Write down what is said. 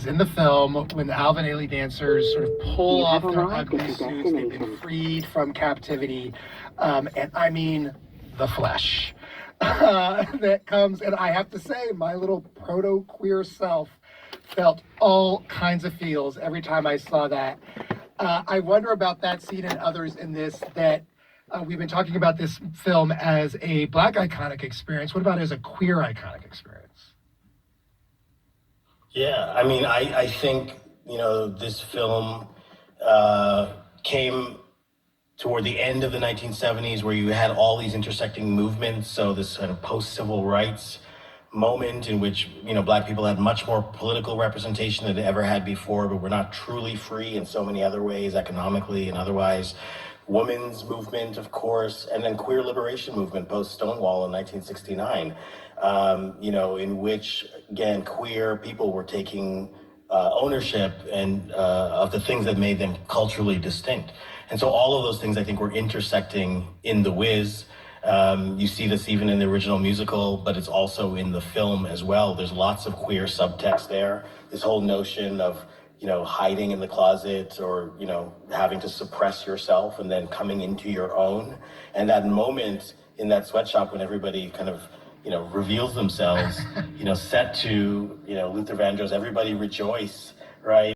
In the film, when the Alvin Ailey dancers sort of pull off their ugly suits, they've been freed from captivity, and I mean the flesh that comes. And I have to say, my little proto-queer self felt all kinds of feels every time I saw that. I wonder about that scene and others in this that we've been talking about this film as a Black iconic experience. What about as a queer iconic experience? Yeah, I mean, I think, this film came toward the end of the 1970s where you had all these intersecting movements. So this kind of post-civil rights moment in which, Black people had much more political representation than they ever had before, but were not truly free in so many other ways, economically and otherwise. Women's movement, of course, and then queer liberation movement post Stonewall in 1969, in which, again, queer people were taking ownership and of the things that made them culturally distinct. And so all of those things, I think, were intersecting in The Wiz. You see this even in the original musical, but it's also in the film as well. There's lots of queer subtext there. This whole notion of, hiding in the closet or, having to suppress yourself and then coming into your own. And that moment in that sweatshop when everybody kind of, reveals themselves, set to, Luther Vandross, Everybody Rejoice, right?